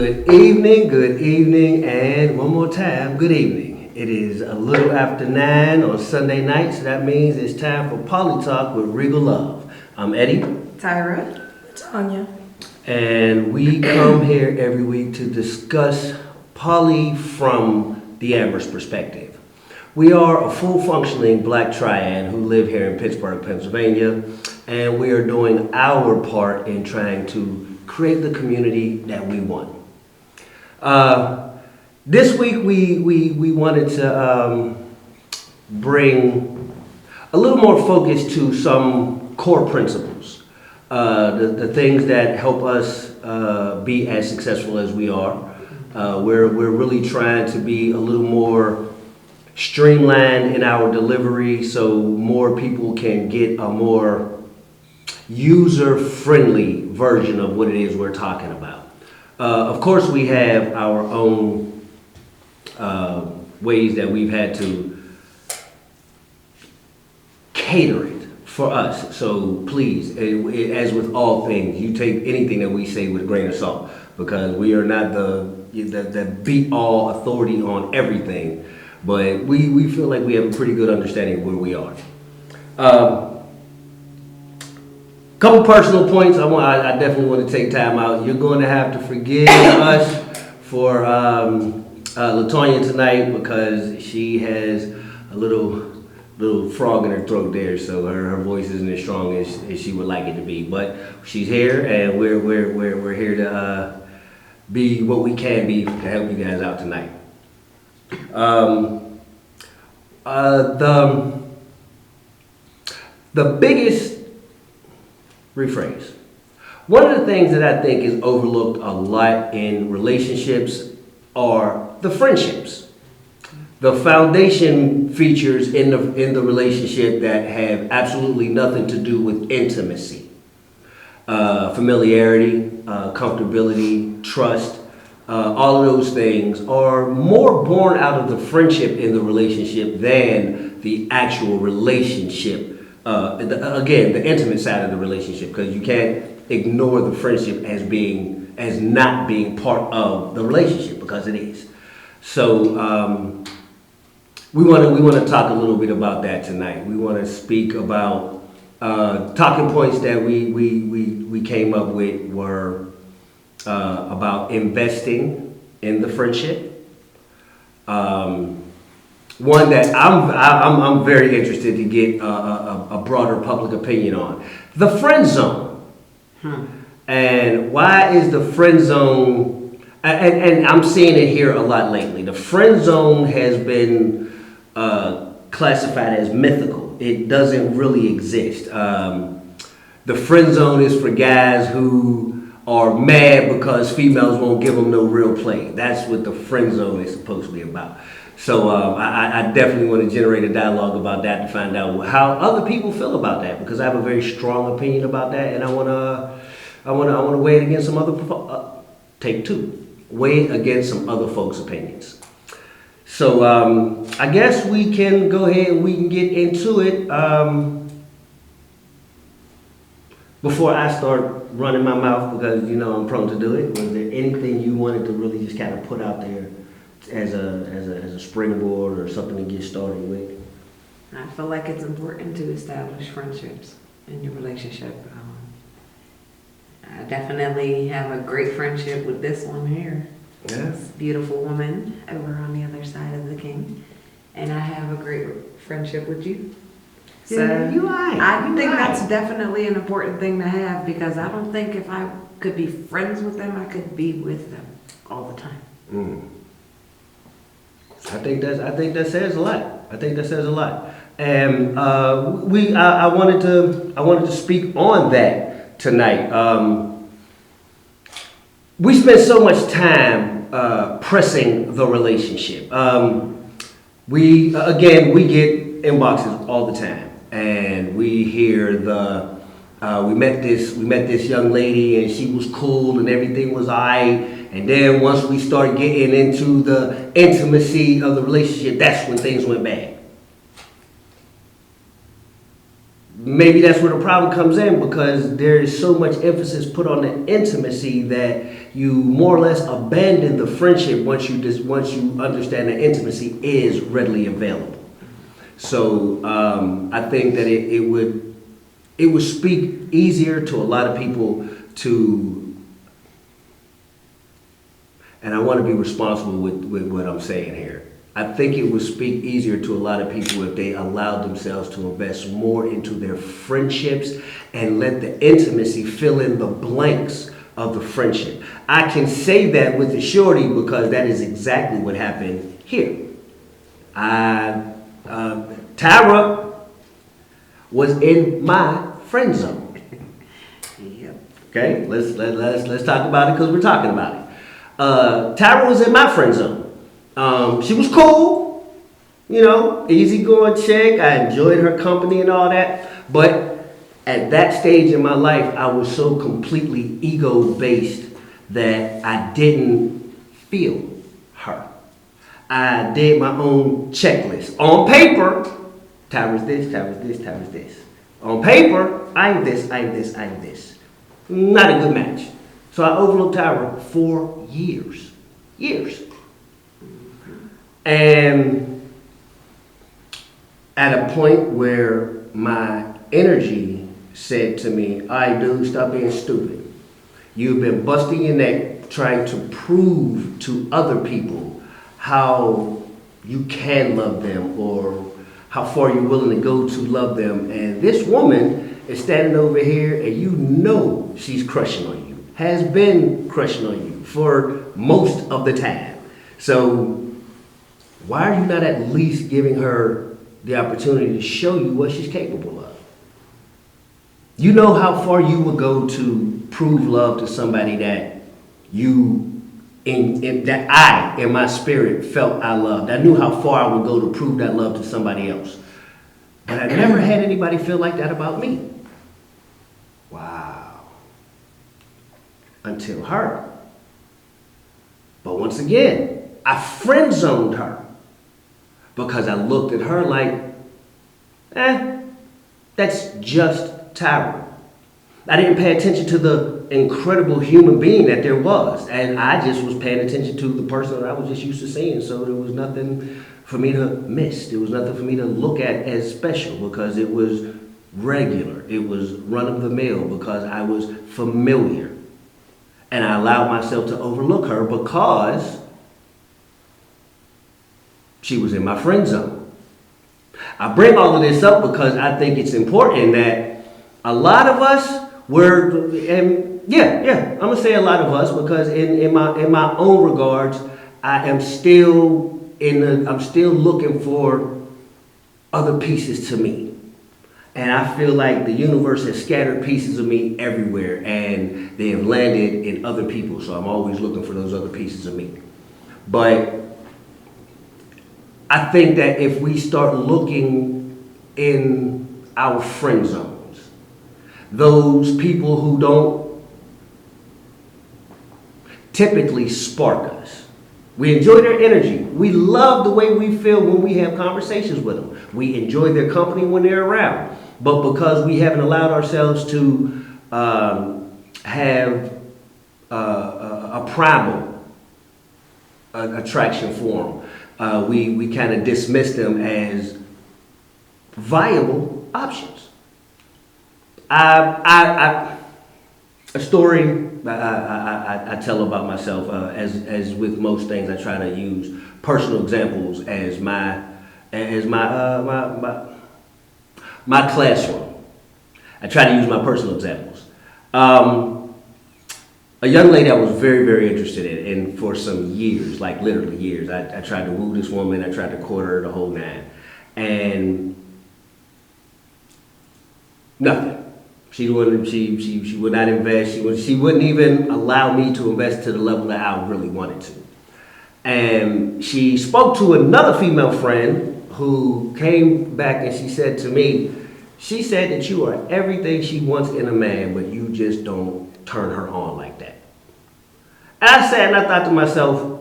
Good evening, and one more time, good evening. It is a little after 9 on Sunday night, so that means it's time for Poly Talk with Regal Love. I'm Eddie. Tyra. Tanya. And we come here every week to discuss poly from the Amber's perspective. We are a full-functioning black triad who live here in Pittsburgh, Pennsylvania, and we are doing our part in trying to create the community that we want. This week we wanted to bring a little more focus to some core principles, the things that help us be as successful as we are. We're really trying to be a little more streamlined in our delivery so more people can get a more user-friendly version of what it is we're talking about. Of course, we have our own ways that we've had to cater it for us. So please, as with all things, you take anything that we say with a grain of salt, because we are not the be-all authority on everything, but we feel like we have a pretty good understanding of where we are. Couple personal points. I definitely want to take time out. You're going to have to forgive us for LaTonya tonight because she has a little frog in her throat there, so her voice isn't as strong as she would like it to be. But she's here, and we're here to be what we can be to help you guys out tonight. The biggest rephrase. One of the things that I think is overlooked a lot in relationships are the friendships. The foundation features in the relationship that have absolutely nothing to do with intimacy. Familiarity, comfortability, trust, all of those things are more born out of the friendship in the relationship than the actual relationship. Again, the intimate side of the relationship, because you can't ignore the friendship as not being part of the relationship, because it is. So we want to talk a little bit about that tonight. We want to speak about talking points that we came up with were about investing in the friendship. One that I'm very interested to get a broader public opinion on. The friend zone. And why is the friend zone, and I'm seeing it here a lot lately, the friend zone has been classified as mythical. It doesn't really exist. The friend zone is for guys who are mad because females won't give them no real play. That's what the friend zone is supposed to be about. So I definitely want to generate a dialogue about that to find out how other people feel about that, because I have a very strong opinion about that, and I want to weigh it against some other weigh it against some other folks' opinions. So I guess we can go ahead and we can get into it. Before I start running my mouth, because you know I'm prone to do it, was there anything you wanted to really just kind of put out there as a springboard or something to get started with? I feel like it's important to establish friendships in your relationship. I definitely have a great friendship with this one here. Yeah. This beautiful woman over on the other side of the king. And I have a great friendship with you. So I think that's definitely an important thing to have, because I don't think if I could be friends with them, I could be with them all the time. I think that says a lot. And I wanted to speak on that tonight. We spend so much time pressing the relationship. We get inboxes all the time, and we hear we met this young lady and she was cool and everything was alright. And then once we start getting into the intimacy of the relationship, that's when things went bad. maybe that's where the problem comes in, because there is so much emphasis put on the intimacy that you more or less abandon the friendship once you understand that intimacy is readily available. So I think that it would speak easier to a lot of people to, and I want to be responsible with what I'm saying here. I think it would speak easier to a lot of people if they allowed themselves to invest more into their friendships and let the intimacy fill in the blanks of the friendship. I can say that with the shorty because that is exactly what happened here. Tyra was in my friend zone. Yep. Okay, let's talk about it because we're talking about it. Tyra was in my friend zone. She was cool, easygoing chick. I enjoyed her company and all that. But at that stage in my life, I was so completely ego-based that I didn't feel her. I did my own checklist. On paper, Tyra's this, Tyra's this, Tyra's this. On paper, I'm this, I'm this, I'm this. Not a good match. So I overlooked Tyra for years. Years. And at a point where my energy said to me, all right, dude, stop being stupid. You've been busting your neck trying to prove to other people how you can love them or how far you're willing to go to love them. And this woman is standing over here and you know she's crushing on you, has been crushing on you for most of the time. So why are you not at least giving her the opportunity to show you what she's capable of? You know how far you would go to prove love to somebody that that I, in my spirit, felt I loved. I knew how far I would go to prove that love to somebody else. But I never had anybody feel like that about me. Wow. Until her. But once again, I friend zoned her. Because I looked at her like, that's just Tyra. I didn't pay attention to the incredible human being that there was. And I just was paying attention to the person that I was just used to seeing. So there was nothing for me to miss. There was nothing for me to look at as special because it was regular. It was run-of-the-mill because I was familiar. And I allowed myself to overlook her because she was in my friend zone. I bring all of this up because I think it's important that a lot of us I'm gonna say a lot of us because in my own regards, I'm still looking for other pieces to me. And I feel like the universe has scattered pieces of me everywhere and they have landed in other people. So I'm always looking for those other pieces of me. But I think that if we start looking in our friend zones, those people who don't typically spark us, we enjoy their energy. We love the way we feel when we have conversations with them. We enjoy their company when they're around. But because we haven't allowed ourselves to have a primal attraction for them, we kind of dismiss them as viable options. A story I tell about myself, as with most things, I try to use personal examples as my classroom. I try to use my personal examples. A young lady I was very, very interested in, and for some years, like literally years, I tried to woo this woman, I tried to court her, the whole nine. And nothing. She would not invest, she wouldn't even allow me to invest to the level that I really wanted to. And she spoke to another female friend who came back and she said to me, she said that you are everything she wants in a man, but you just don't turn her on like that. And I sat and I thought to myself,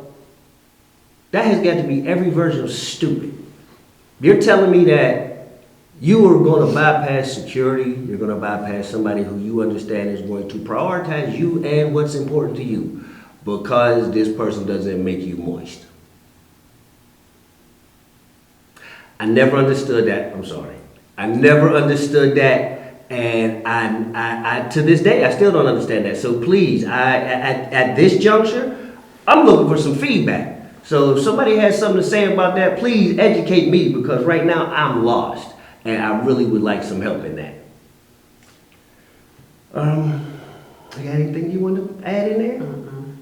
that has got to be every version of stupid. You're telling me that you are going to bypass security. You're going to bypass somebody who you understand is going to prioritize you and what's important to you because this person doesn't make you moist. I never understood that. I'm sorry. I never understood that, and I to this day I still don't understand that. So please, at this juncture, I'm looking for some feedback. So if somebody has something to say about that, please educate me because right now I'm lost, and I really would like some help in that. You got anything you want to add in there?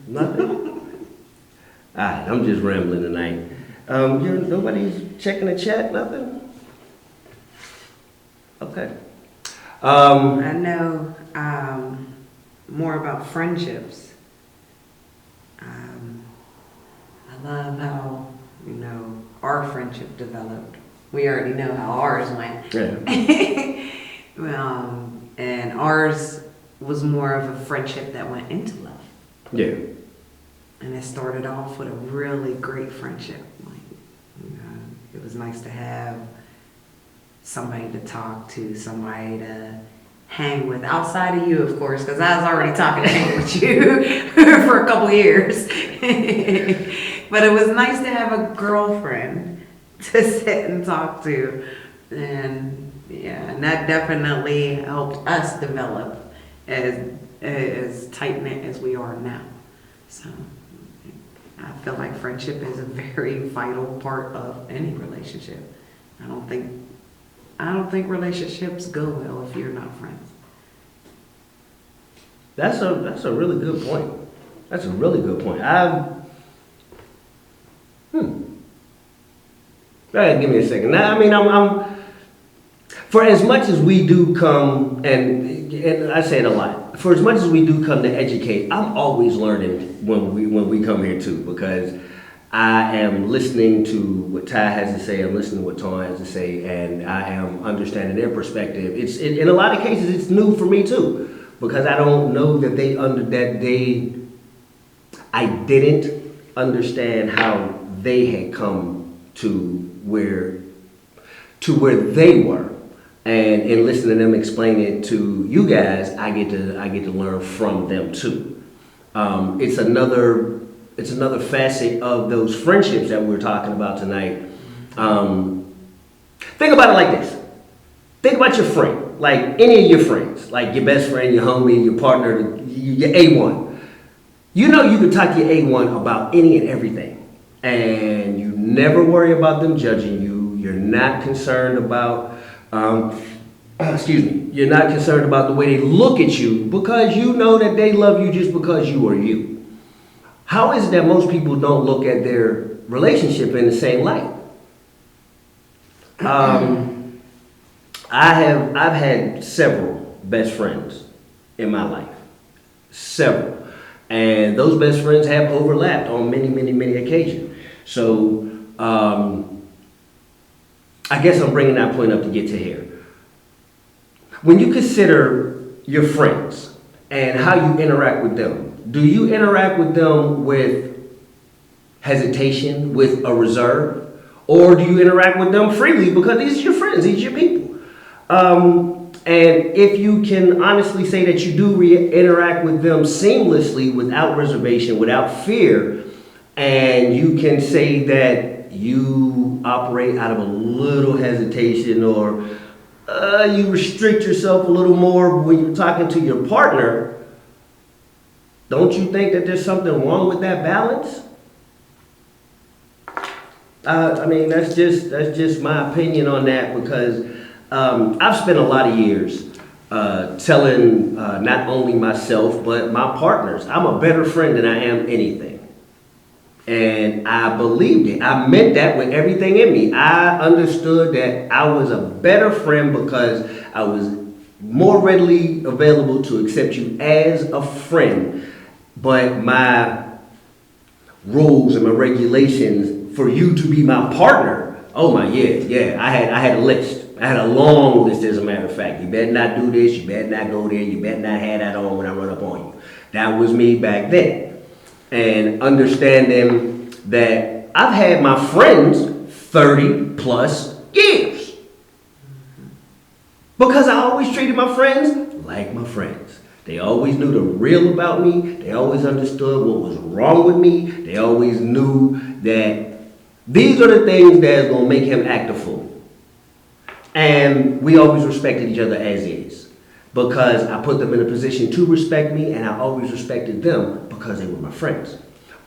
Nothing. All right, I'm just rambling tonight. Nobody's checking the chat, nothing? Okay. I know more about friendships. I love how, our friendship developed. We already know how ours went. Yeah. And ours was more of a friendship that went into love. Yeah. And it started off with a really great friendship. It was nice to have somebody to talk to, somebody to hang with, outside of you, of course, because I was already talking to hang with you for a couple years. But it was nice to have a girlfriend to sit and talk to. And that definitely helped us develop as tight-knit as we are now. So I feel like friendship is a very vital part of any relationship. I don't think relationships go well if you're not friends. That's a really good point. That's a really good point. Go ahead, give me a second. Now, I mean, I'm for as much as we do come, and I say it a lot, for as much as we do come to educate, I'm always learning when we come here too, because I am listening to what Ty has to say, I'm listening to what Tom has to say, and I am understanding their perspective. In a lot of cases, it's new for me too, because I don't know that I didn't understand how they had come to where they were. And in listening to them explain it to you guys, I get to learn from them too. It's another facet of those friendships that we're talking about tonight. Think about it like this. Think about your friend, like any of your friends, like your best friend, your homie, your partner, your A1. You know you can talk to your A1 about any and everything, and you never worry about them judging you. You're not concerned about you're not concerned about the way they look at you because you know that they love you just because you are you. How is it that most people don't look at their relationship in the same light? I've had several best friends in my life. Several. And those best friends have overlapped on many, many, many occasions. So I guess I'm bringing that point up to get to here. When you consider your friends and how you interact with them, do you interact with them with hesitation, with a reserve, or do you interact with them freely because these are your friends, these are your people? And if you can honestly say that you do interact with them seamlessly, without reservation, without fear, and you can say that you operate out of a little hesitation, or you restrict yourself a little more when you're talking to your partner, don't you think that there's something wrong with that balance? I mean, that's just my opinion on that, because I've spent a lot of years telling not only myself but my partners I'm a better friend than I am anything. And I believed it. I meant that with everything in me. I understood that I was a better friend because I was more readily available to accept you as a friend. But my rules and my regulations for you to be my partner, I had a list. I had a long list, as a matter of fact. You better not do this, you better not go there, you better not have that on when I run up on you. That was me back then. And understanding that I've had my friends 30 plus years. Because I always treated my friends like my friends. They always knew the real about me. They always understood what was wrong with me. They always knew that these are the things that's going to make him act a fool. And we always respected each other as is. Because I put them in a position to respect me, and I always respected them because they were my friends.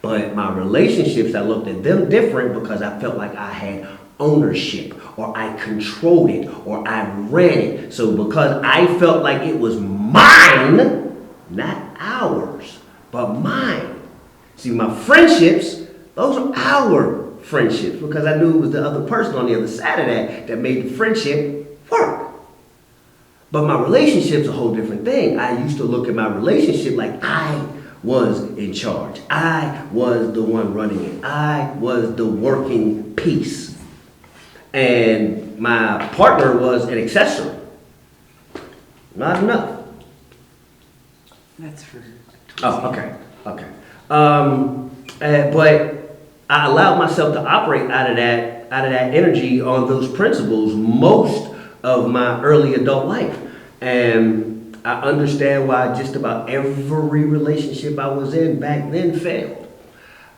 But my relationships, I looked at them different because I felt like I had ownership, or I controlled it, or I ran it. So because I felt like it was mine, not ours, but mine. See, my friendships, those are our friendships because I knew it was the other person on the other side of that made the friendship work. But my relationship's a whole different thing. I used to look at my relationship like I was in charge. I was the one running it. I was the working piece. And my partner was an accessory. Not enough. That's for... Oh, okay. But I allowed myself to operate out of that energy on those principles most of my early adult life. And I understand why just about every relationship I was in back then failed.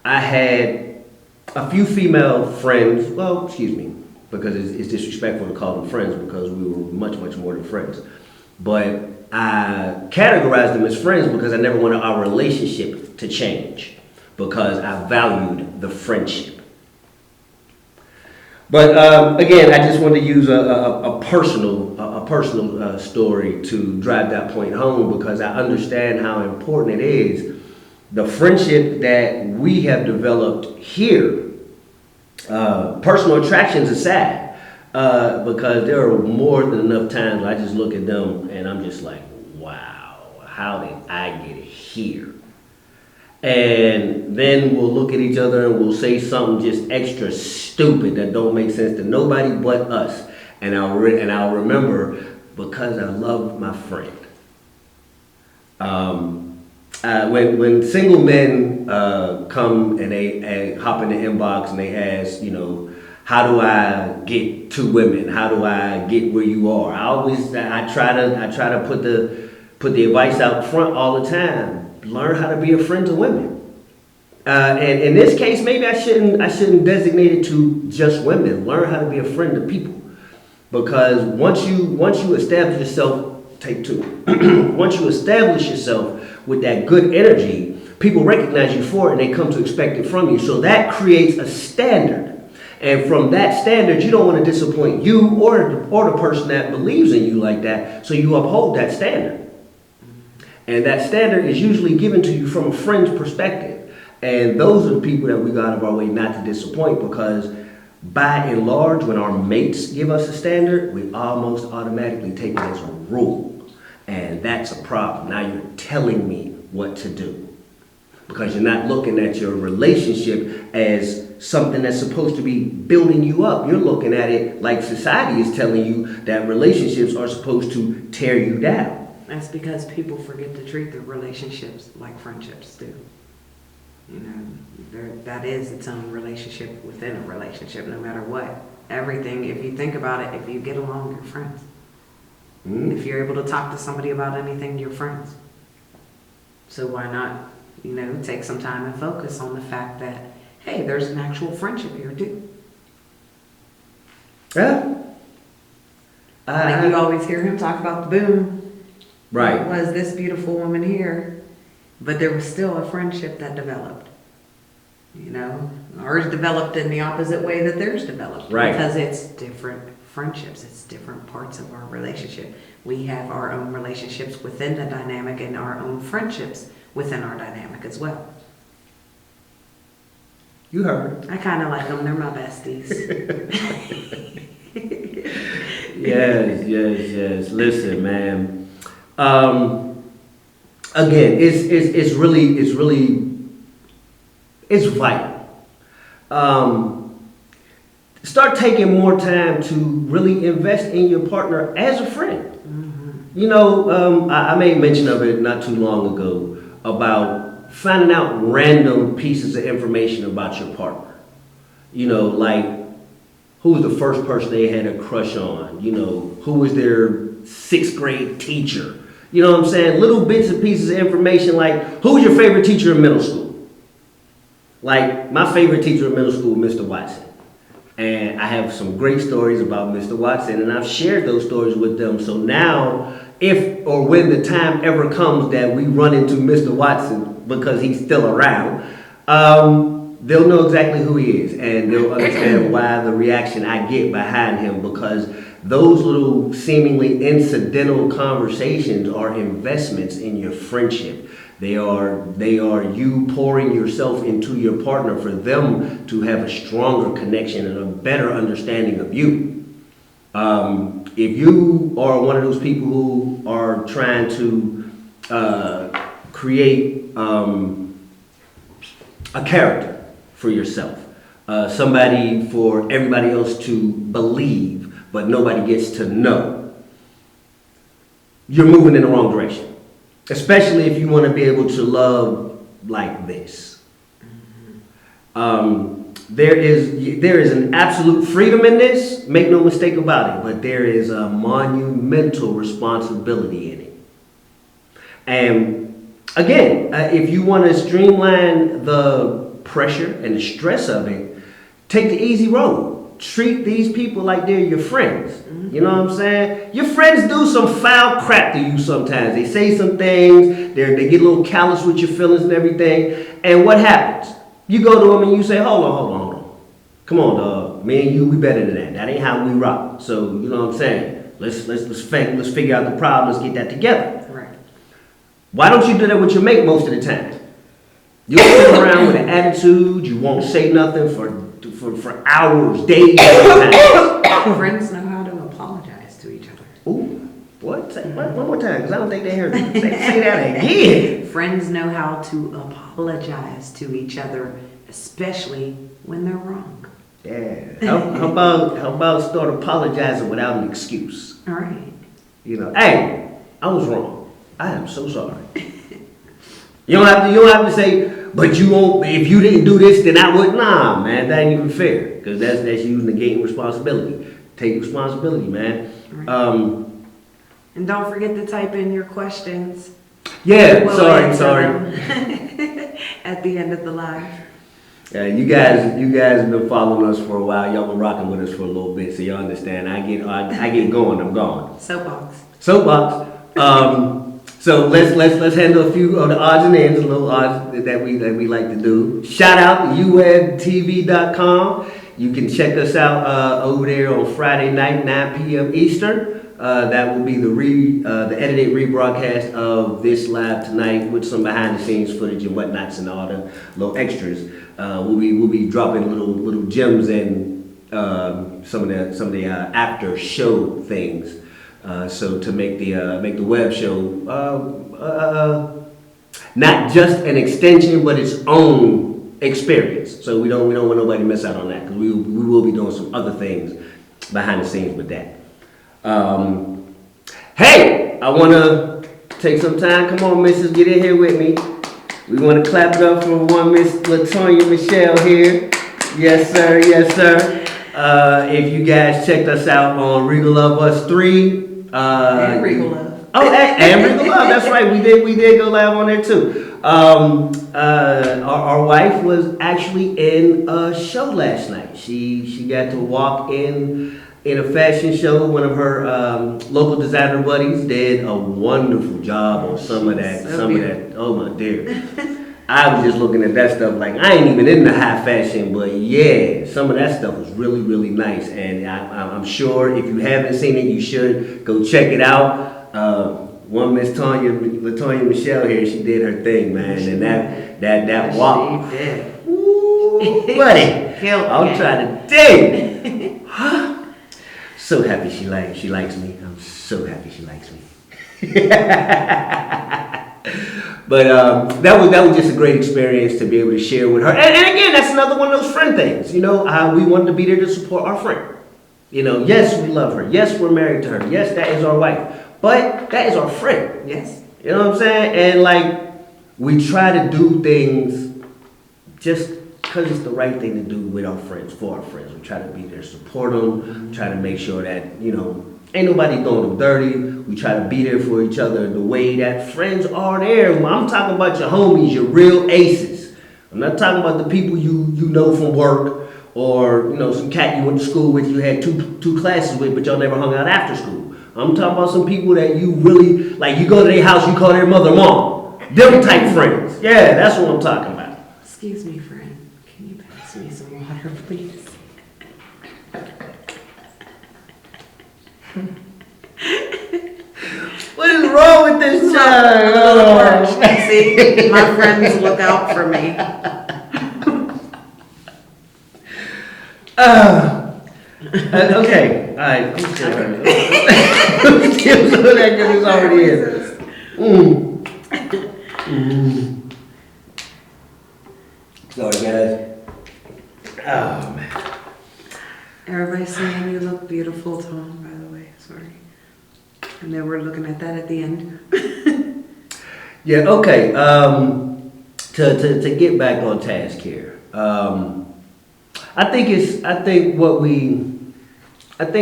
I had a few female friends, because it's disrespectful to call them friends because we were much, much more than friends. But I categorized them as friends because I never wanted our relationship to change because I valued the friendship. But again, I just wanted to use a personal story to drive that point home because I understand how important it is. The friendship that we have developed here, personal attractions aside, because there are more than enough times I just look at them and I'm just like, wow, how did I get here? And then we'll look at each other and we'll say something just extra stupid that don't make sense to nobody but us. And I'll remember because I love my friend. When single men come and they hop in the inbox and they ask, how do I get to women? How do I get where you are? I try to put the advice out front all the time. Learn how to be a friend to women. And in this case, maybe I shouldn't designate it to just women. Learn how to be a friend to people. Because once you establish yourself, take two. Once you establish yourself with that good energy, people recognize you for it and they come to expect it from you. So that creates a standard. And from that standard, you don't want to disappoint you or the person that believes in you like that. So you uphold that standard. And that standard is usually given to you from a friend's perspective. And those are the people that we go out of our way not to disappoint because by and large, when our mates give us a standard, we almost automatically take it as a rule. And that's a problem. Now you're telling me what to do. Because you're not looking at your relationship as something that's supposed to be building you up. You're looking at it like society is telling you that relationships are supposed to tear you down. That's because people forget to treat their relationships like friendships do. That is its own relationship within a relationship, no matter what. Everything, if you think about it, if you get along, you're friends. If you're able to talk to somebody about anything, you're friends. So why not, take some time and focus on the fact that, hey, there's an actual friendship here too. Yeah. Like you always hear him talk about the boom. Right. It was this beautiful woman here, but there was still a friendship that developed. Ours developed in the opposite way that theirs developed. Right. Because it's different friendships. It's different parts of our relationship. We have our own relationships within the dynamic and our own friendships within our dynamic as well. You heard. I kind of like them. They're my besties. Yes. Listen, man. Again, it's vital. Start taking more time to really invest in your partner as a friend. Mm-hmm. I made mention of it not too long ago about finding out random pieces of information about your partner. Like who was the first person they had a crush on? Who was their sixth grade teacher. You know what I'm saying? Little bits and pieces of information like, who's your favorite teacher in middle school? Like, my favorite teacher in middle school, Mr. Watson. And I have some great stories about Mr. Watson, and I've shared those stories with them. So now, if or when the time ever comes that we run into Mr. Watson, because he's still around, they'll know exactly who he is, and they'll understand why the reaction I get behind him, because those little seemingly incidental conversations are investments in your friendship. They are you pouring yourself into your partner for them to have a stronger connection and a better understanding of you. If you are one of those people who are trying to create a character for yourself, somebody for everybody else to believe, but nobody gets to know, you're moving in the wrong direction. Especially if you want to be able to love like this. There is an absolute freedom in this, make no mistake about it, but there is a monumental responsibility in it. And again, if you want to streamline the pressure and the stress of it, take the easy road. Treat these people like they're your friends. You know what I'm saying? Your friends do some foul crap to you sometimes. They say some things, they get a little callous with your feelings and everything. And what happens? You go to them and you say, hold on. Come on, dog. Me and you, we better than that. That ain't how we rock. So, you know what I'm saying? Let's figure out the problem. Let's get that together. Right. Why don't you do that with your mate most of the time? You'll sit around with an attitude. You won't say nothing for hours, days, times. Friends know how to apologize to each other. Ooh, what? Say one more time, because I don't think they heard me. Say that again. Friends know how to apologize to each other, especially when they're wrong. Yeah. How about start apologizing without an excuse? All right. You know, hey, I was wrong. I am so sorry. You don't have to say, but you won't. If you didn't do this, then I would. Nah, man, that ain't even fair. Because that's you negating responsibility. Take responsibility, man. Right. And don't forget to type in your questions. Yeah, We'll sorry. At the end of the live. You guys have been following us for a while. Y'all been rocking with us for a little bit, so y'all understand. I get going, I'm gone. Soapbox. So let's handle a few of the odds and ends, a little odds that we like to do. Shout out to UwebTV.com. You can check us out over there on Friday night, 9 p.m. Eastern. That will be the edited rebroadcast of this live tonight with some behind the scenes footage and whatnots and all the little extras. We'll be dropping little gems and some of the after show things. So to make the web show not just an extension, but its own experience. So we don't want nobody to miss out on that, because we will be doing some other things behind the scenes with that. Hey, I want to take some time. Come on, missus, get in here with me. We want to clap it up for one Miss Latonya Michelle here. Yes, sir. Yes, sir. If you guys checked us out on Regal Love Us 3. And Regal Love. Oh, and Regal Love. That's right. We did go live on there too. Our wife was actually in a show last night. She got to walk in a fashion show. One of her local designer buddies did a wonderful job on some of that. Oh my dear. I was just looking at that stuff like, I ain't even into high fashion, but yeah, some of that stuff was really, really nice. And I'm sure if you haven't seen it, you should go check it out. One Miss Latonya Michelle here, she did her thing, man. And that walk. She did. Ooh, buddy. I'm trying to dig. So happy she likes me. I'm so happy she likes me. But that was just a great experience to be able to share with her. And again, that's another one of those friend things. You know, we wanted to be there to support our friend. You know, yes, we love her. Yes, we're married to her. Yes, that is our wife. But that is our friend. Yes. You know what I'm saying? And like, we try to do things just because it's the right thing to do with our friends, for our friends. We try to be there, support them, try to make sure that, you know, Ain't nobody throwing them dirty. We try to be there for each other the way that friends are there. When I'm talking about your homies, your real aces. I'm not talking about the people you know from work or some cat you went to school with, you had two classes with, but y'all never hung out after school. I'm talking about some people that you really like. You go to their house, you call their mother mom. Them type friends. Yeah, that's what I'm talking about. Excuse me, friend. Can you pass me some water, please? What is wrong with this child? See, my friends look out for me. Okay, all right. I'm still hurting. I'm still so that good as already is. Sorry, guys. Oh, man. Everybody's saying you look beautiful, Tom, by the way. Sorry. And then we're looking at that at the end. Yeah, okay. To get back on task here. I think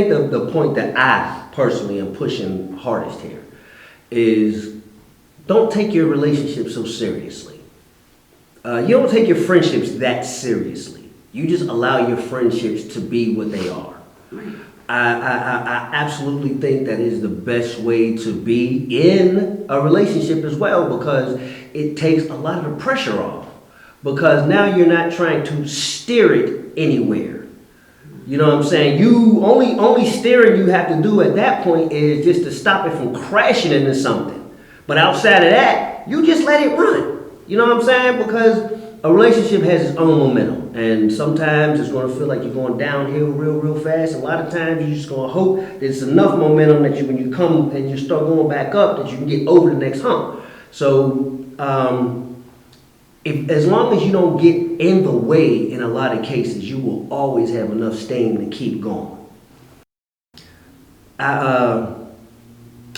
the point that I personally am pushing hardest here is don't take your relationship so seriously. You don't take your friendships that seriously. You just allow your friendships to be what they are. I absolutely think that is the best way to be in a relationship as well, because it takes a lot of the pressure off. Because now you're not trying to steer it anywhere. You know what I'm saying? You only steering you have to do at that point is just to stop it from crashing into something. But outside of that, you just let it run. You know what I'm saying? Because a relationship has its own momentum, and sometimes it's going to feel like you're going downhill real fast. A lot of times you're just going to hope that it's enough momentum that when you come and you start going back up, that you can get over the next hump. So as long as you don't get in the way in a lot of cases, you will always have enough steam to keep going.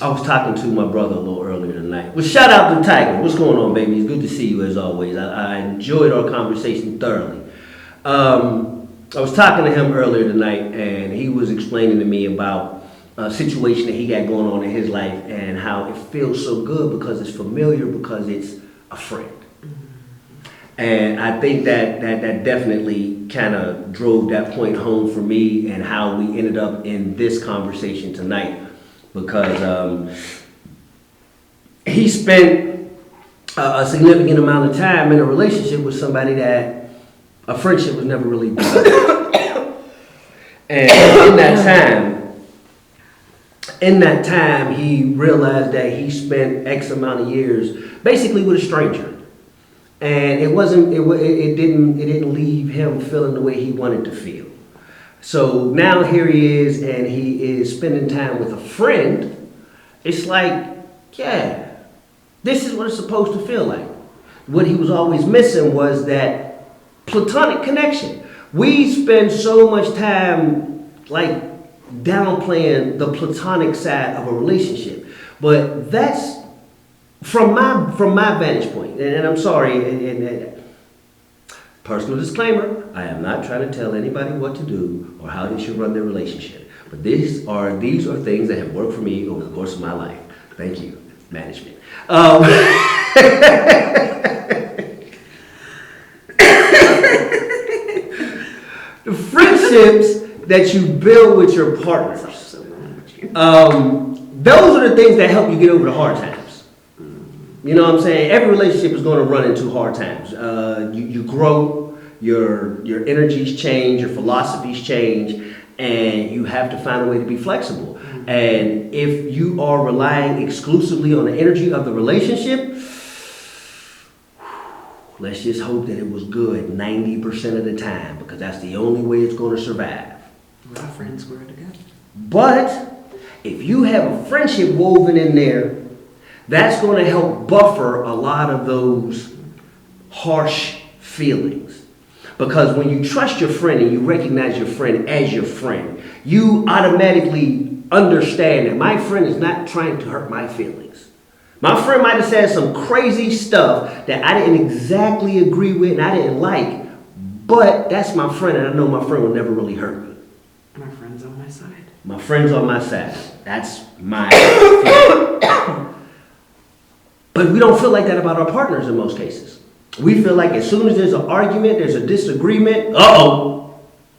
I was talking to my brother a little earlier tonight. Well, shout out to Tiger. What's going on, baby? It's good to see you as always. I enjoyed our conversation thoroughly. I was talking to him earlier tonight, and he was explaining to me about a situation that he got going on in his life and how it feels so good because it's familiar, because it's a friend. And I think that definitely kind of drove that point home for me and how we ended up in this conversation tonight. Because he spent a significant amount of time in a relationship with somebody that a friendship was never really developed. And in that time, he realized that he spent X amount of years basically with a stranger. And it didn't leave him feeling the way he wanted to feel. So now here he is, and he is spending time with a friend. It's like, yeah, this is what it's supposed to feel like. What he was always missing was that platonic connection. We spend so much time like downplaying the platonic side of a relationship, but that's from my vantage point. And I'm sorry, and personal disclaimer, I am not trying to tell anybody what to do or how they should run their relationship. But these are things that have worked for me over the course of my life. Thank you, management. The friendships that you build with your partners, those are the things that help you get over the hard times. You know what I'm saying? Every relationship is going to run into hard times. You grow, your energies change, your philosophies change, and you have to find a way to be flexible. And if you are relying exclusively on the energy of the relationship, let's just hope that it was good 90% of the time, because that's the only way it's going to survive. My friends were together. But if you have a friendship woven in there, that's going to help buffer a lot of those harsh feelings. Because when you trust your friend and you recognize your friend as your friend, you automatically understand that my friend is not trying to hurt my feelings. My friend might have said some crazy stuff that I didn't exactly agree with and I didn't like, but that's my friend, and I know my friend will never really hurt me. My friend's on my side. My friends on my side. That's my friend. But we don't feel like that about our partners in most cases. We feel like as soon as there's an argument, there's a disagreement,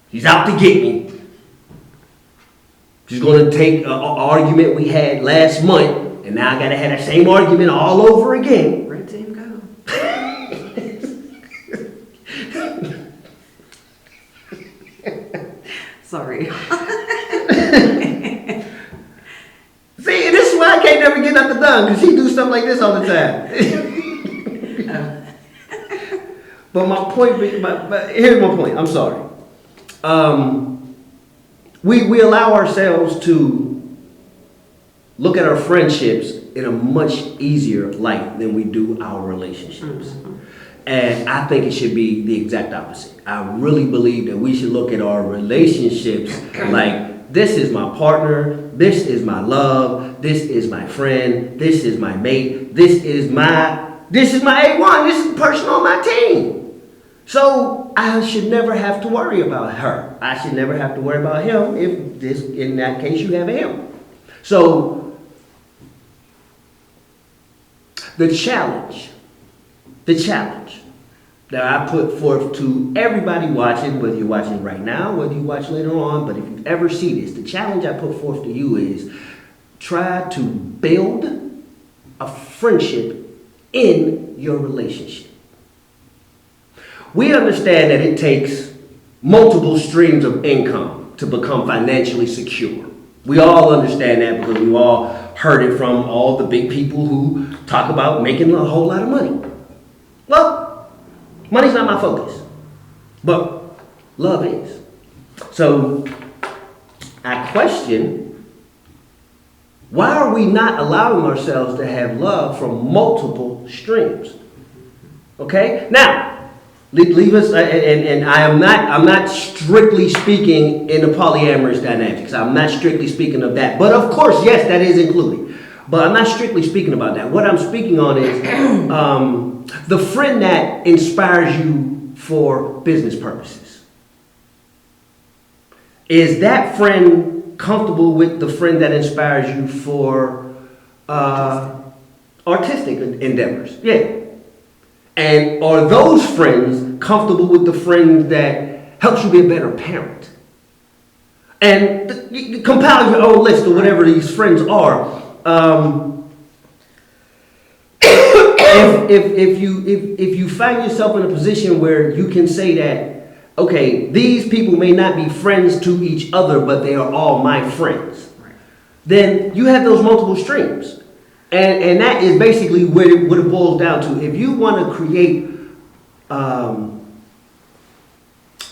he's out to get me. She's going to take an argument we had last month, and now I got to have that same argument all over again. Red team go. Sorry. See, this is why I can't never get nothing done, because she do stuff like this all the time. But my point, but here's my point. I'm sorry. We allow ourselves to look at our friendships in a much easier light than we do our relationships. Mm-hmm. And I think it should be the exact opposite. I really believe that we should look at our relationships like, this is my partner, this is my love, this is my friend, this is my mate, this is my A1, this is the person on my team. So I should never have to worry about her. I should never have to worry about him in that case you have him. So the challenge that I put forth to everybody watching, whether you're watching right now, whether you watch later on, but if you ever see this, the challenge I put forth to you is try to build a friendship in your relationship. We understand that it takes multiple streams of income to become financially secure. We all understand that because we've all heard it from all the big people who talk about making a whole lot of money. Well, money's not my focus, but love is. So I question, why are we not allowing ourselves to have love from multiple streams? Okay? Now, leave us, and I'm not strictly speaking in the polyamorous dynamics. I'm not strictly speaking of that. But of course, yes, that is included. But I'm not strictly speaking about that. What I'm speaking on is the friend that inspires you for business purposes. Is that friend comfortable with the friend that inspires you for artistic endeavors? Yeah. And are those friends comfortable with the friend that helps you be a better parent? And you compile your own list of whatever these friends are. If you find yourself in a position where you can say that, okay, these people may not be friends to each other, but they are all my friends, then you have those multiple streams. And that is basically what it boils down to. If you want to create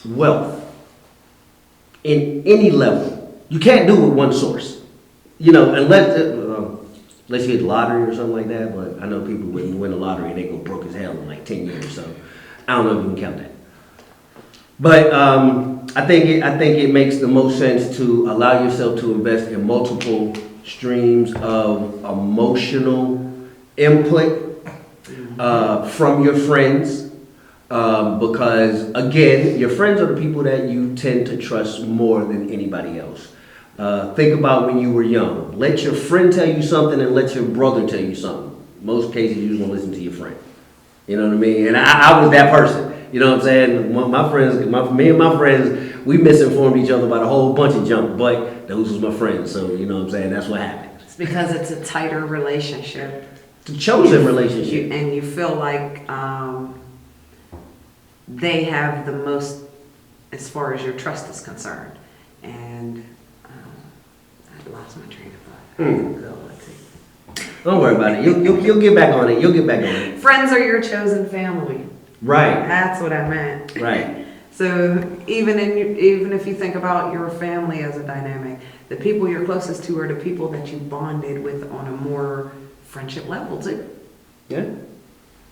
wealth in any level, you can't do it with one source. You know, unless you hit the lottery or something like that. But I know people win the lottery and they go broke as hell in like 10 years. So I don't know if you can count that. But I think it makes the most sense to allow yourself to invest in multiple streams of emotional input from your friends, because again, your friends are the people that you tend to trust more than anybody else. Think about when you were young. Let your friend tell you something and let your brother tell you something. Most cases, you're going to listen to your friend. You know what I mean? And I was that person. You know what I'm saying? Me and my friends, we misinformed each other about a whole bunch of junk, but those was my friends. So, you know what I'm saying? That's what happened. It's because it's a tighter relationship. It's a chosen relationship. And you feel like they have the most as far as your trust is concerned. And I lost my train of thought. Don't worry about it. You'll get back on it. You'll get back on it. Friends are your chosen family. Right. That's what I meant. Right. So even if you think about your family as a dynamic, the people you're closest to are the people that you bonded with on a more friendship level too. Yeah.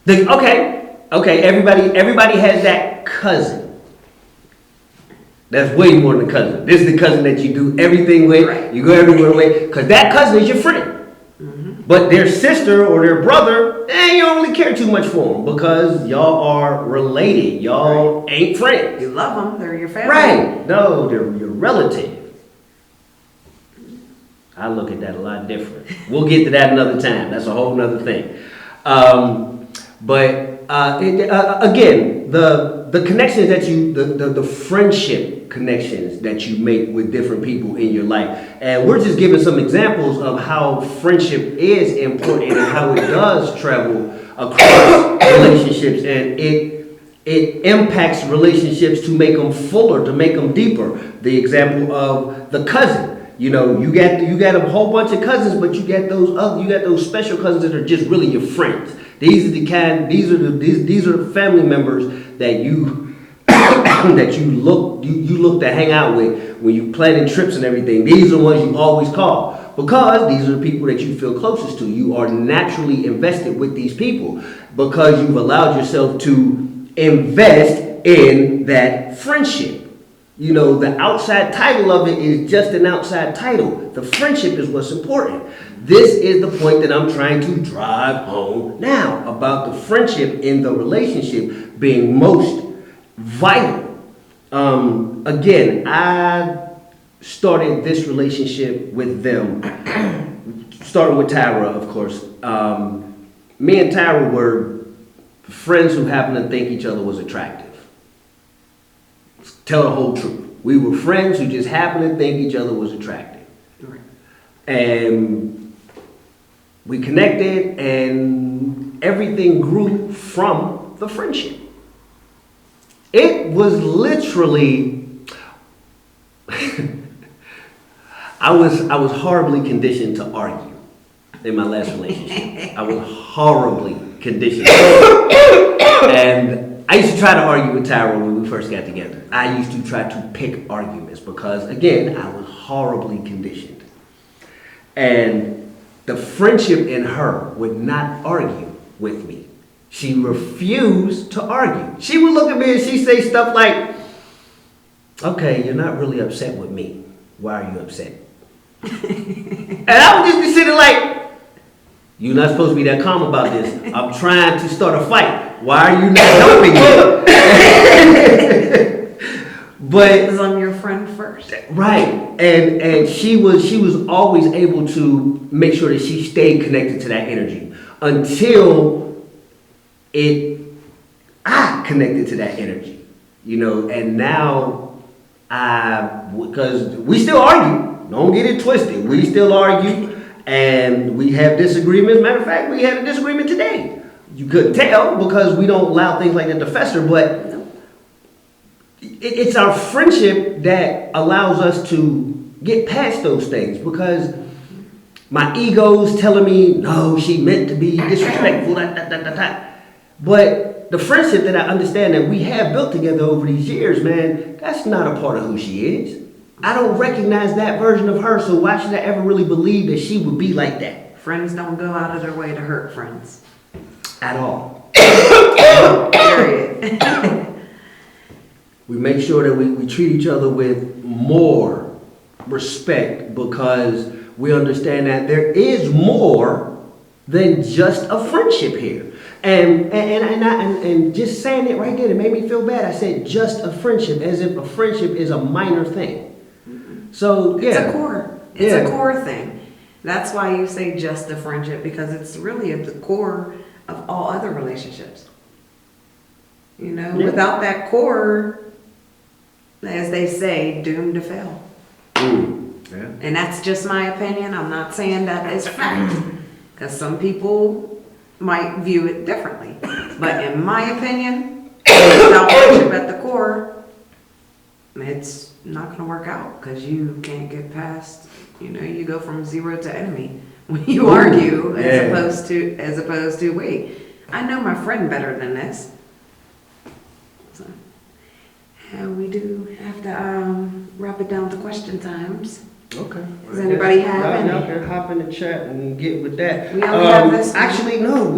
Okay. Everybody has that cousin. That's way more than a cousin. This is the cousin that you do everything with. Right. You go everywhere with, because that cousin is your friend. But their sister or their brother, you don't really care too much for them because y'all are related. Y'all ain't friends. You love them. They're your family. Right. No, they're your relative. I look at that a lot different. We'll get to that another time. That's a whole nother thing. Again, the connections that the friendship connections that you make with different people in your life. And we're just giving some examples of how friendship is important and how it does travel across relationships. And it impacts relationships to make them fuller, to make them deeper. The example of the cousin. You know, you got a whole bunch of cousins, but you got those special cousins that are just really your friends. These are the family members that you look to hang out with when you planning trips and everything. These are the ones you always call because these are the people that you feel closest to. You are naturally invested with these people because you've allowed yourself to invest in that friendship. You know, the outside title of it is just an outside title. The friendship is what's important. This is the point that I'm trying to drive home now about the friendship in the relationship being most vital. Again, I started this relationship with them, starting with Tyra, of course. Me and Tyra were friends who happened to think each other was attractive. Tell the whole truth. We were friends who just happened to think each other was attractive. Right. And we connected and everything grew from the friendship. It was literally I was horribly conditioned to argue in my last relationship. I was horribly conditioned. And I used to try to argue with Tyra when we first got together. I used to try to pick arguments because, again, I was horribly conditioned. And the friendship in her would not argue with me. She refused to argue. She would look at me and she'd say stuff like, okay, you're not really upset with me. Why are you upset? And I would just be sitting like, you're not supposed to be that calm about this. I'm trying to start a fight. Why are you not helping me? But because I'm your friend first. Right. And she was always able to make sure that she stayed connected to that energy until I connected to that energy. You know, and now because we still argue. Don't get it twisted. We still argue. And we have disagreements. Matter of fact, we had a disagreement today. You couldn't tell because we don't allow things like that to fester, but it's our friendship that allows us to get past those things because my ego's telling me, no, she meant to be disrespectful, But the friendship that I understand that we have built together over these years, man, that's not a part of who she is. I don't recognize that version of her, so why should I ever really believe that she would be like that? Friends don't go out of their way to hurt friends. At all. Period. We make sure that we treat each other with more respect because we understand that there is more than just a friendship here. And just saying it right there, it made me feel bad. I said just a friendship, as if a friendship is a minor thing. So yeah, it's a core. It's a core thing. That's why you say just a friendship because it's really at the core of all other relationships. You know, without that core, as they say, doomed to fail. Yeah. And that's just my opinion. I'm not saying that is fact because some people might view it differently. But in my opinion, without friendship at the core, it's not going to work out because you can't get past, you go from zero to enemy when you argue as opposed to wait, I know my friend better than this. So, we do have to wrap it down to question times. Okay. Does anybody have any? Out there hop in the chat and get with that. We only have this one. Actually, no.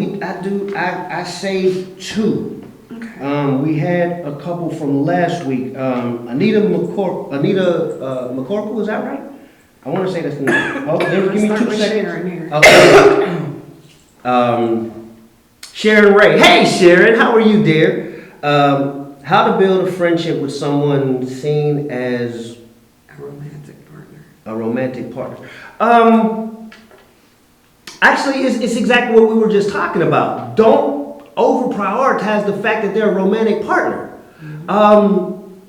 I saved two. Okay. We had a couple from last week. Anita McCorkle, is that right? I want to say that's the name. Oh, give me 2 seconds. Okay. Sharon Ray. Hey, Sharon. How are you, dear? How to build a friendship with someone seen as a romantic partner. A romantic partner. Actually, it's exactly what we were just talking about. Don't over prioritize the fact that they're a romantic partner.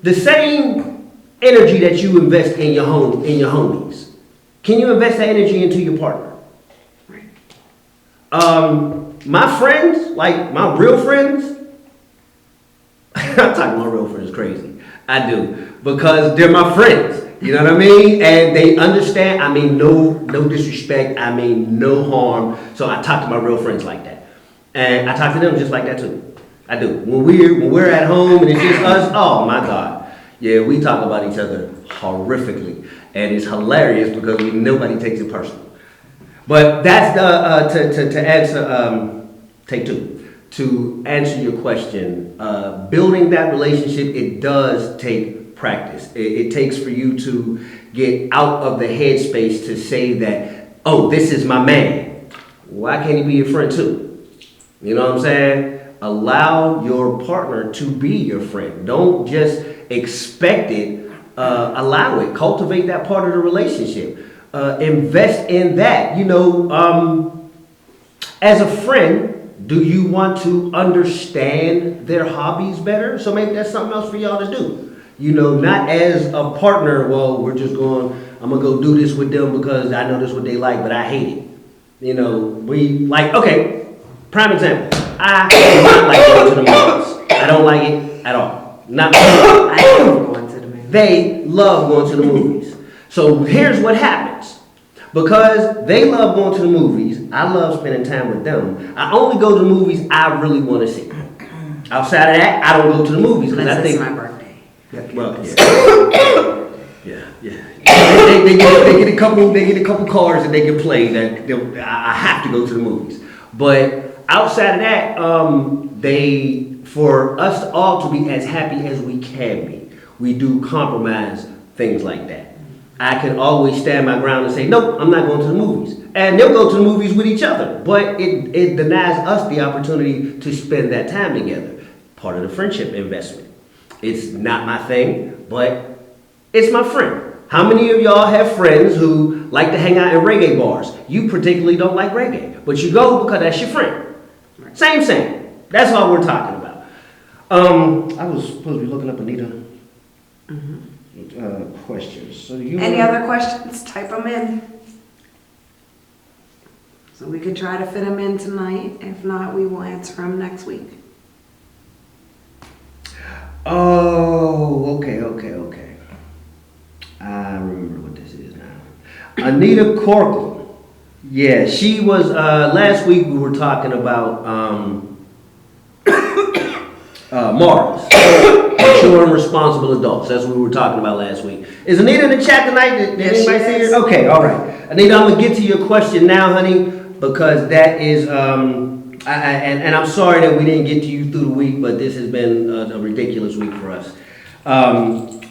The same energy that you invest in your homies, can you invest that energy into your partner? My friends, like my real friends, I'm talking my real friends crazy. I do, because they're my friends. You know what I mean? And they understand. I mean, no disrespect. I mean, no harm. So I talk to my real friends like that, and I talk to them just like that too. I do. When we're at home and it's just us, oh my God, yeah, we talk about each other horrifically, and it's hilarious because nobody takes it personal. But that's to answer take two. To answer your question, building that relationship, it does take practice. It takes for you to get out of the headspace to say that, oh, this is my man. Why can't he be your friend too? You know what I'm saying? Allow your partner to be your friend. Don't just expect it. Allow it. Cultivate that part of the relationship. Invest in that. You know, as a friend, do you want to understand their hobbies better? So maybe that's something else for y'all to do. You know, not as a partner, well, I'm going to go do this with them because I know this is what they like, but I hate it. You know, we like, okay, prime example. I do not like going to the movies. I don't like it at all. Not I love going to the movies. They love going to the movies. So here's what happens. Because they love going to the movies, I love spending time with them. I only go to the movies I really want to see. Outside of that, I don't go to the movies because I think it's my birthday. Yeah, well, yeah. They get a couple cars that they can play that I have to go to the movies. But outside of that, for us all to be as happy as we can be, we do compromise things like that. I can always stand my ground and say, nope, I'm not going to the movies. And they'll go to the movies with each other. But it denies us the opportunity to spend that time together. Part of the friendship investment. It's not my thing, but it's my friend. How many of y'all have friends who like to hang out in reggae bars? You particularly don't like reggae, but you go because that's your friend. Same. That's all we're talking about. I was supposed to be looking up Anita questions. So Any other questions? Type them in. So we could try to fit them in tonight. If not, we will answer them next week. Oh, okay. I remember what this is now. Anita Corkle. Yeah, she was, last week we were talking about morals. Mature and responsible adults. That's what we were talking about last week. Is Anita in the chat tonight? Did anybody see her? Okay, all right. Anita, I'm going to get to your question now, honey, because that is... and I'm sorry that we didn't get to you through the week, but this has been a ridiculous week for us.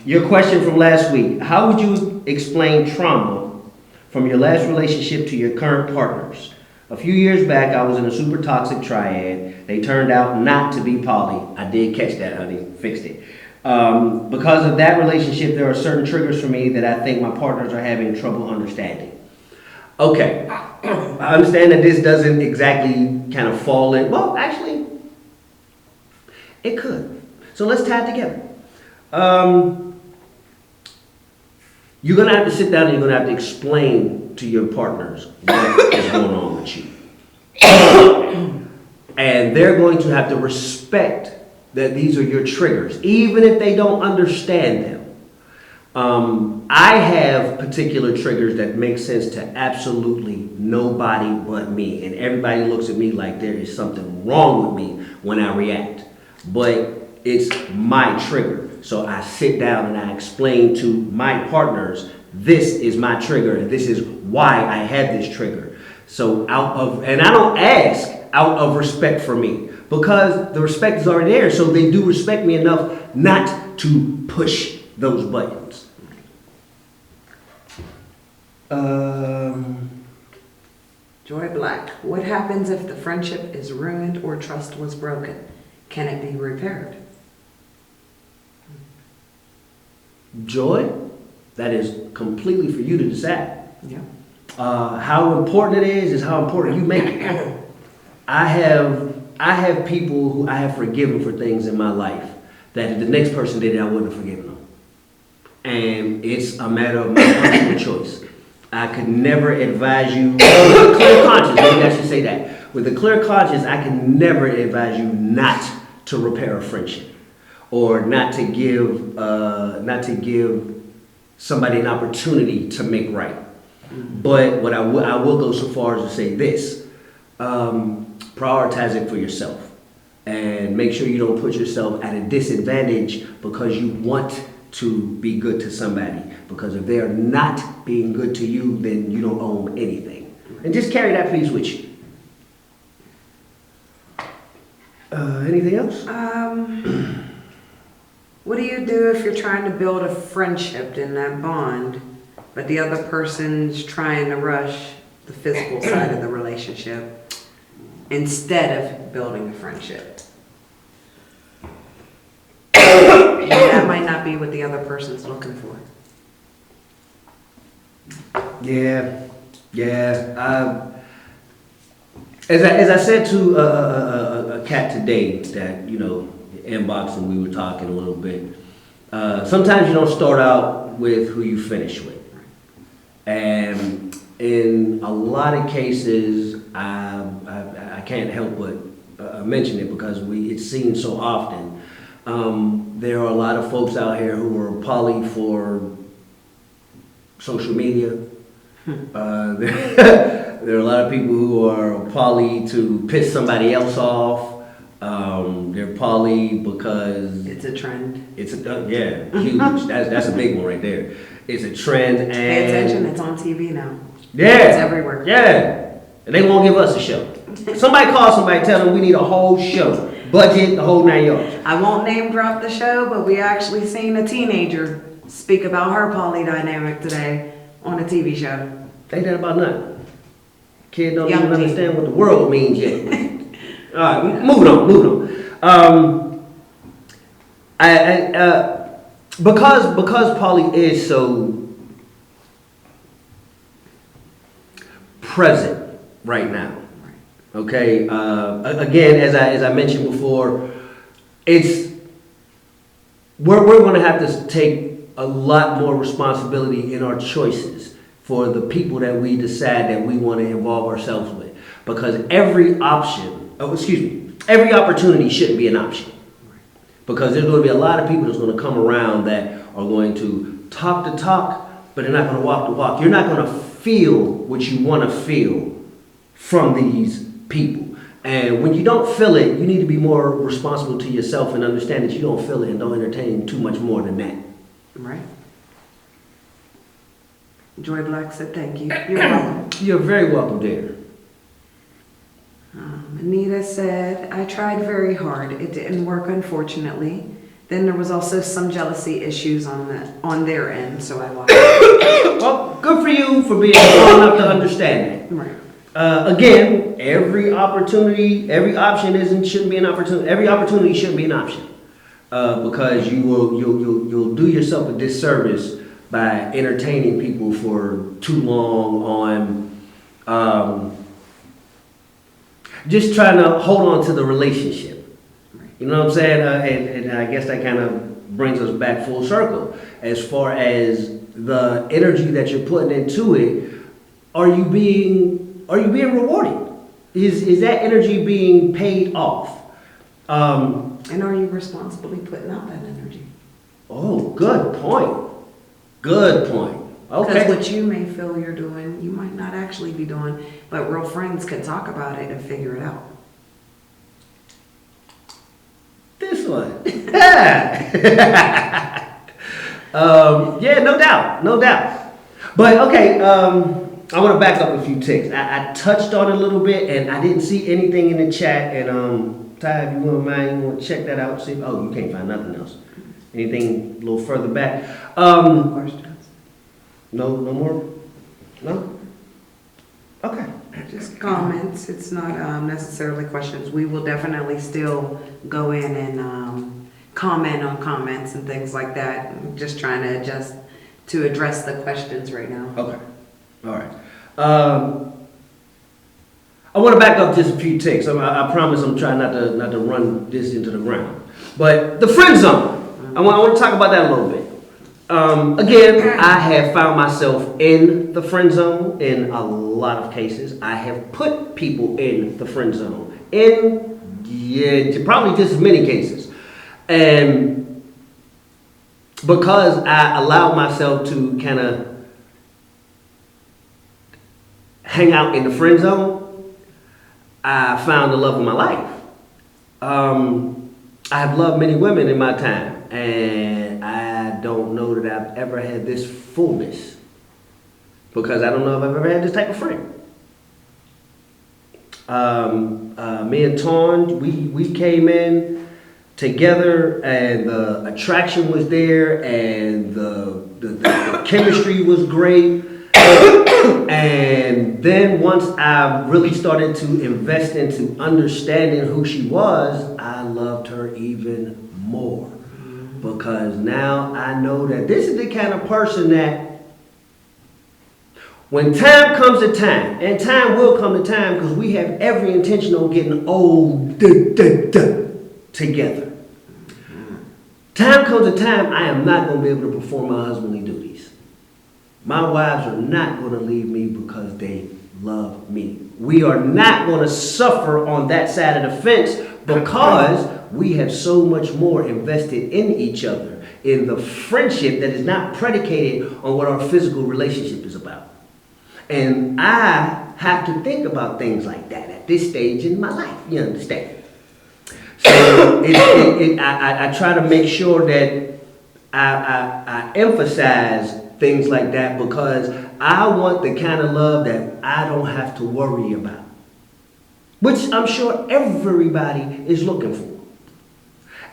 Your question from last week: how would you explain trauma from your last relationship to your current partners? A few years back, I was in a super toxic triad. They turned out not to be poly. I did catch that, honey. Fixed it. Because of that relationship, there are certain triggers for me that I think my partners are having trouble understanding. Okay, I understand that this doesn't exactly kind of fall in. Well, actually, it could. So let's tie it together. You're going to have to sit down and you're going to have to explain to your partners what is going on with you. And they're going to have to respect that these are your triggers, even if they don't understand them. I have particular triggers that make sense to absolutely nobody but me. And everybody looks at me like there is something wrong with me when I react. But it's my trigger. So I sit down and I explain to my partners, this is my trigger and this is why I have this trigger. So and I don't ask out of respect for me, because the respect is already there. So they do respect me enough not to push those buttons. Joy Black. What happens if the friendship is ruined or trust was broken? Can it be repaired? Joy, That is completely for you to decide. Yeah. How important it is how important you make it. I have people who I have forgiven for things in my life that if the next person did it, I wouldn't have forgiven them. And it's a matter of my personal choice. I could never advise you with a clear conscience. Maybe I should say that. With a clear conscience, I can never advise you not to repair a friendship, or not to give somebody an opportunity to make right. But what I will go so far as to say this: prioritize it for yourself, and make sure you don't put yourself at a disadvantage because you want to be good to somebody. Because if they are not being good to you, then you don't own anything. And just carry that piece with you. Anything else? What do you do if you're trying to build a friendship in that bond, but the other person's trying to rush the physical side of the relationship instead of building a friendship? And that might not be what the other person's looking for. Yeah. As I said to a cat today that, inboxed and we were talking a little bit, sometimes you don't start out with who you finish with. And in a lot of cases, I can't help but mention it because it's seen so often. There are a lot of folks out here who are poly for social media. There are a lot of people who are poly to piss somebody else off. They're poly because it's a trend. It's huge. That's a big one right there. It's a trend, and pay attention. It's on TV now. Yeah, it's everywhere. Yeah, and they won't give us a show. Somebody call somebody, tell them we need a whole show, budget, the whole 9 yards. I won't name drop the show, but we actually seen a teenager speak about her poly dynamic today on a TV show. Ain't that about nothing? Kid don't even understand what the world means yet. All right, moving on. Because poly is so present right now. Okay. Again, as I mentioned before, we're going to have to take a lot more responsibility in our choices for the people that we decide that we want to involve ourselves with, because every opportunity shouldn't be an option, because there's going to be a lot of people that's going to come around that are going to talk the talk, but they're not going to walk the walk. You're not going to feel what you want to feel from these people. And when you don't feel it, you need to be more responsible to yourself and understand that you don't feel it and don't entertain too much more than that. Right. Joy Black said thank you. You're welcome. You're very welcome, dear. Anita said, I tried very hard. It didn't work, unfortunately. Then there was also some jealousy issues on their end, so I walked away. Well, good for you for being strong enough to understand that. Right. Again, every opportunity shouldn't be an opportunity. Every opportunity shouldn't be an option, because you'll do yourself a disservice by entertaining people for too long on just trying to hold on to the relationship. You know what I'm saying? And I guess that kind of brings us back full circle as far as the energy that you're putting into it. Are you being rewarded? Is that energy being paid off? And are you responsibly putting out that energy? Oh, good point. Good point. Okay. Because what you may feel you're doing, you might not actually be doing, but real friends can talk about it and figure it out. This one. Yeah, no doubt. But okay, I want to back up a few ticks. I touched on it a little bit, and I didn't see anything in the chat. And Ty, if you wouldn't mind, you want to check that out? See, you can't find nothing else. Anything a little further back? Questions? No more? No? Okay. Just comments. It's not necessarily questions. We will definitely still go in and comment on comments and things like that. I'm just trying to adjust to address the questions right now. Okay. All right. I want to back up just a few ticks. I promise I'm trying not to run this into the ground. But the friend zone. I want to talk about that a little bit. Again, I have found myself in the friend zone in a lot of cases. I have put people in the friend zone probably just as many cases. And because I allowed myself to kind of hang out in the friend zone, I found the love of my life. I have loved many women in my time, and I don't know that I've ever had this fullness because I don't know if I've ever had this type of friend. Me and Torn, we came in together, and the attraction was there, and the chemistry was great. And then once I really started to invest into understanding who she was, I loved her even more. Because now I know that this is the kind of person that when time comes to time, and time will come to time because we have every intention of getting old together. Time comes to time, I am not going to be able to perform my husbandly duties. My wives are not going to leave me because they love me. We are not going to suffer on that side of the fence because we have so much more invested in each other, in the friendship that is not predicated on what our physical relationship is about. And I have to think about things like that at this stage in my life, you understand? So I try to make sure that I emphasize things like that because I want the kind of love that I don't have to worry about, which I'm sure everybody is looking for.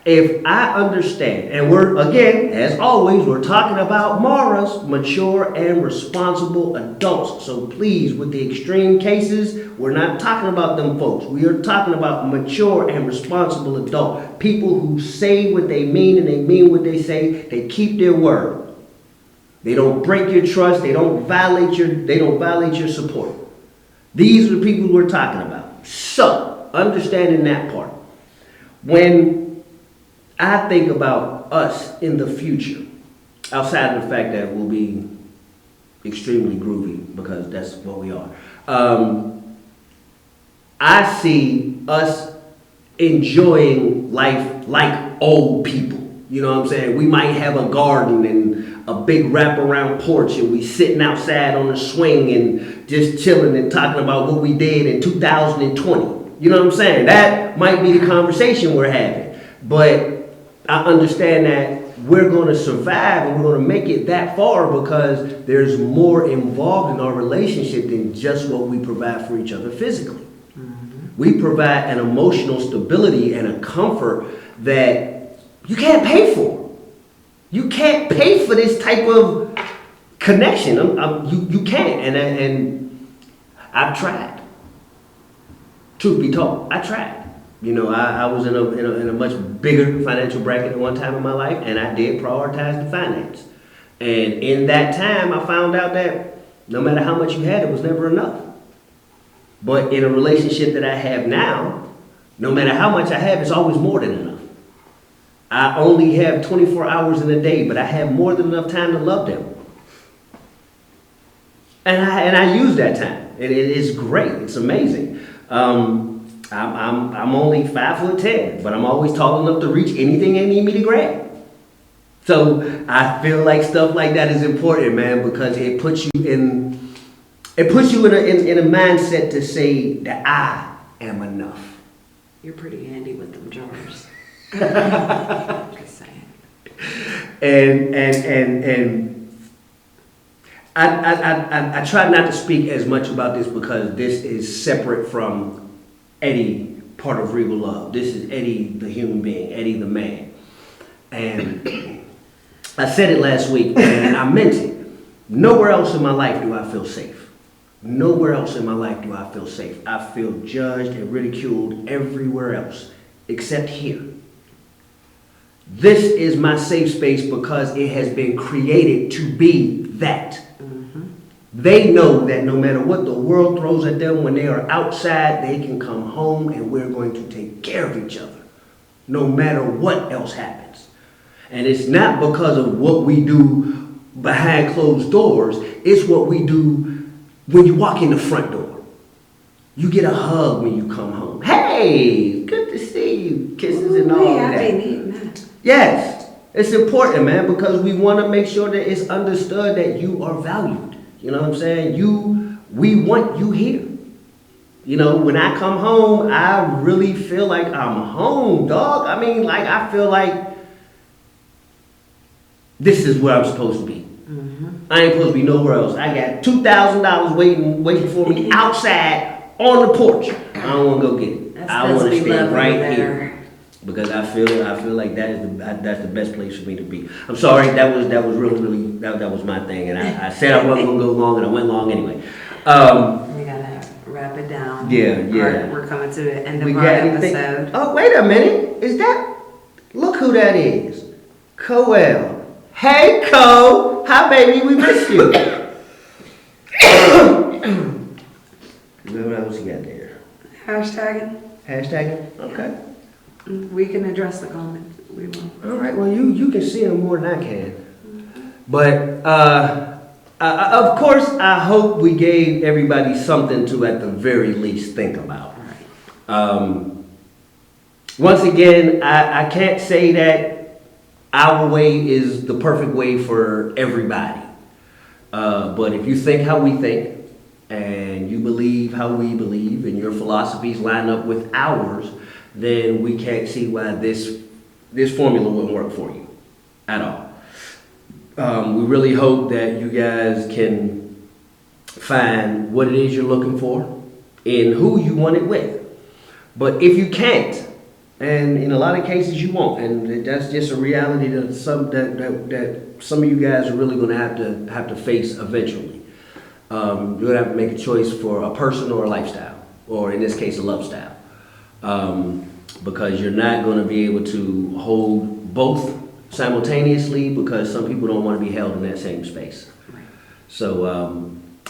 If I understand, and we're, again, as always, we're talking about Mara's mature and responsible adults. So please, with the extreme cases, we're not talking about them folks. We are talking about mature and responsible adult. People who say what they mean and they mean what they say. They keep their word. They don't break your trust. They don't violate your support. These are the people we're talking about. So, understanding that part. When I think about us in the future, outside of the fact that we'll be extremely groovy because that's what we are. I see us enjoying life like old people. You know what I'm saying? We might have a garden and a big wraparound porch and we sitting outside on the swing and just chilling and talking about what we did in 2020. You know what I'm saying? That might be the conversation we're having. But I understand that we're going to survive and we're going to make it that far because there's more involved in our relationship than just what we provide for each other physically. Mm-hmm. We provide an emotional stability and a comfort that you can't pay for. You can't pay for this type of connection. You can't. And I've tried. Truth be told, I tried. You know, I was in a much bigger financial bracket at one time in my life, and I did prioritize the finance. And in that time, I found out that no matter how much you had, it was never enough. But in a relationship that I have now, no matter how much I have, it's always more than enough. I only have 24 hours in a day, but I have more than enough time to love them. And I use that time. It is great. It's amazing. I'm only 5'10", but I'm always tall enough to reach anything they need me to grab. So I feel like stuff like that is important, man, because it puts you in a mindset to say that I am enough. You're pretty handy with them jars. Just saying. And I try not to speak as much about this because this is separate from Eddie, part of Regal Love. This is Eddie, the human being, Eddie, the man. And I said it last week, and I meant it. Nowhere else in my life do I feel safe. Nowhere else in my life do I feel safe. I feel judged and ridiculed everywhere else, except here. This is my safe space because it has been created to be that. They know that no matter what the world throws at them when they are outside, they can come home and we're going to take care of each other, no matter what else happens. And it's not because of what we do behind closed doors, it's what we do when you walk in the front door. You get a hug when you come home. Hey, good to see you. Kisses and all Yeah, that. they need that. Yes, it's important, man, because we want to make sure that it's understood that you are valued. You know what I'm saying? We want you here. You know, when I come home, I really feel like I'm home, dog. I mean, like, I feel like this is where I'm supposed to be. I ain't supposed to be nowhere else. I got $2,000 waiting for me outside on the porch. I don't want to go get it. I want to stay right here. Because I feel like that's the best place for me to be. I'm sorry, that was really that was my thing, and I said I wasn't gonna go long, and I went long anyway. We gotta wrap it down. Yeah. We're coming to the end of our episode. Oh, wait a minute, look who that is, Coel. Hey, Co, hi baby, we missed you. What else you got there? Hashtagging. Okay. We can address the comments. We will. All right. Well, you can see them more than I can. But of course, I hope we gave everybody something to, at the very least, think about. Once again, I can't say that our way is the perfect way for everybody. But if you think how we think, and you believe how we believe, and your philosophies line up with ours, then we can't see why this formula wouldn't work for you at all. We really hope that you guys can find what it is you're looking for and who you want it with. But if you can't, and in a lot of cases you won't, and that's just a reality that some of you guys are really going to have to face eventually. You're going to have to make a choice for a person or a lifestyle, or in this case, a love style. Because you're not going to be able to hold both simultaneously, because some people don't want to be held in that same space. So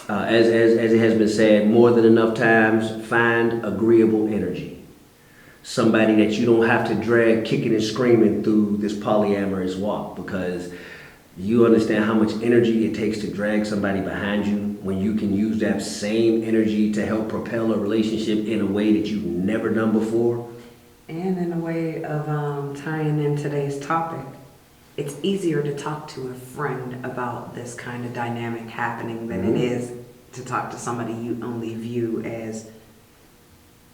as it has been said more than enough times, find agreeable energy. Somebody that you don't have to drag kicking and screaming through this polyamorous walk, because you understand how much energy it takes to drag somebody behind you when you can use that same energy to help propel a relationship in a way that you've never done before. And in a way of tying in today's topic, it's easier to talk to a friend about this kind of dynamic happening than it is to talk to somebody you only view as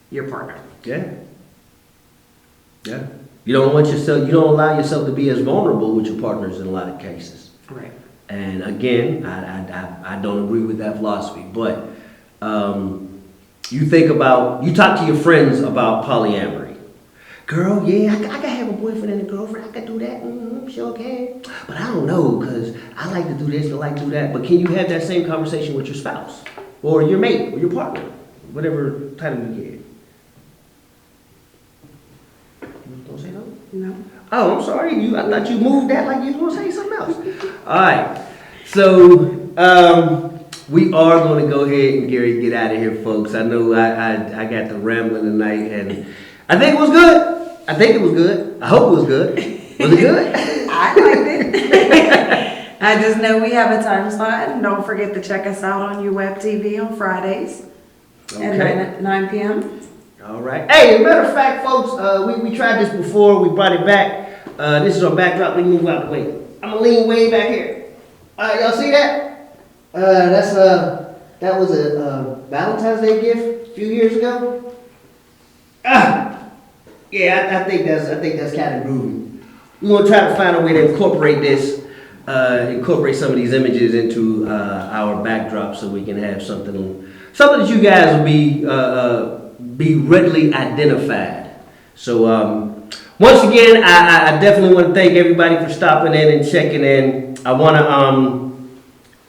your partner. Yeah. You don't allow yourself to be as vulnerable with your partners in a lot of cases. Right. And again, I don't agree with that philosophy, but you talk to your friends about polyamory. Girl, yeah, I can have a boyfriend and a girlfriend. I can do that. Sure can. But I don't know, because I like to do this, I like to do that. But can you have that same conversation with your spouse or your mate or your partner, whatever title you get? Don't say no? No. Oh, I'm sorry. I thought you moved that like you was going to say something else. All right. So we are going to go ahead and get out of here, folks. I know I got the rambling tonight, and I think it was good. I hope it was good. Was it good? I liked it. I just know we have a time slot, and don't forget to check us out on UwebTV on Fridays at 9 p.m. All right. Hey, as a matter of fact, folks, we tried this before. We brought it back. This is our backdrop. Let me move out the way. I'm gonna lean way back here. Y'all see that? That was a Valentine's Day gift a few years ago. Yeah, I think that's kind of groovy. We're gonna try to find a way to incorporate this, incorporate some of these images into our backdrop, so we can have something that you guys will be readily identified. So once again, I definitely want to thank everybody for stopping in and checking in. I want to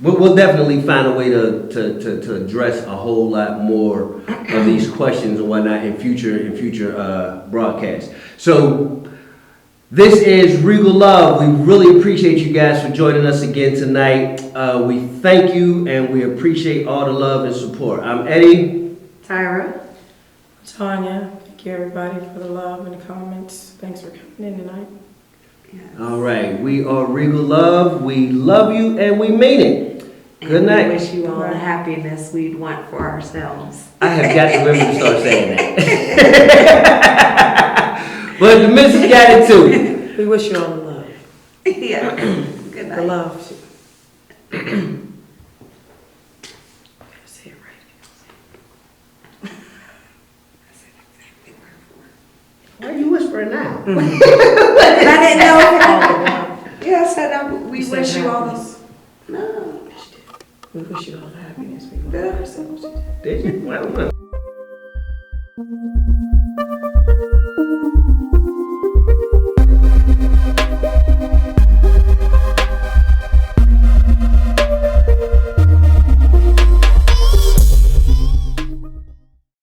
we'll definitely find a way to address a whole lot more of these questions and whatnot in future broadcasts. So This is Regal Love. We really appreciate you guys for joining us again tonight. We thank you and we appreciate all the love and support. I'm Eddie. Tyra. Tanya. Thank you everybody for the love and the comments. Thanks for coming in tonight. Yes. All right. We are Regal Love. We love you and we mean it. Good And night. we wish you all the happiness we'd want for ourselves. I have got to remember to start saying that. But the missus got it too. We wish you all the love. Yeah. Good night. The love. Say it right. Why are you whispering now? I didn't know. Yeah, I said we You said wish you all happiness. the. No. We wish you all the happiness we want for ourselves. Did you? Well,